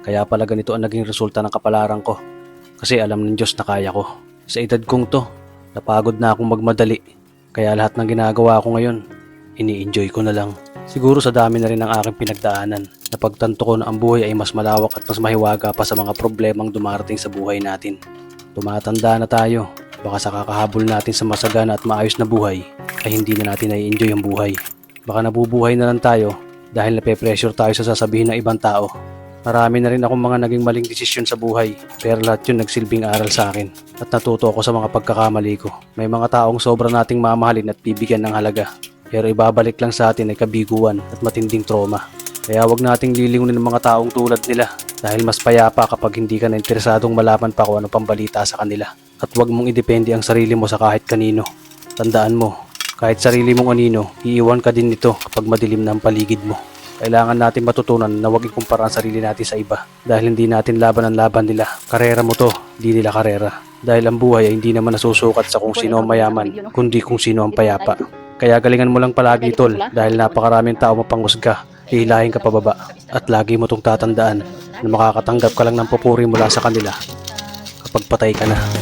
Kaya pala ganito ang naging resulta ng kapalaran ko. Kasi alam ng Diyos na kaya ko. Sa edad kong to, napagod na akong magmadali. Kaya lahat ng ginagawa ko ngayon, ini-enjoy ko na lang. Siguro sa dami na rin ng aking pinagdaanan, napagtanto ko na ang buhay ay mas malawak at mas mahiwaga pa sa mga problemang dumarating sa buhay natin. Tumatanda na tayo, baka sa kakahabol natin sa masagana at maayos na buhay, ay hindi na natin nai-enjoy ang buhay. Baka nabubuhay na lang tayo dahil nape-pressure tayo sa sasabihin ng ibang tao. Marami na rin akong mga naging maling desisyon sa buhay, pero lahat yun nagsilbing aral sa akin at natuto ako sa mga pagkakamali ko. May mga taong sobra nating mamahalin at bibigyan ng halaga, pero ibabalik lang sa atin ay kabiguan at matinding trauma. Kaya wag nating lilingunin ng mga taong tulad nila dahil mas payapa kapag hindi ka na interesadong malaman pa kung ano pang balita sa kanila. At wag mong idepende ang sarili mo sa kahit kanino. Tandaan mo, kahit sarili mong anino, iiwan ka din nito kapag madilim na ang paligid mo. Kailangan natin matutunan na huwag ikumpara ang sarili natin sa iba dahil hindi natin laban ang laban nila. Karera mo to, di nila karera. Dahil ang buhay ay hindi naman nasusukat sa kung sino ang mayaman, kundi kung sino ang payapa. Kaya galingan mo lang palagi tol dahil napakaraming tao mapanghusga, hihilahin ka pababa. At lagi mo tong tatandaan na makakatanggap ka lang ng papuri mula sa kanila kapag patay ka na.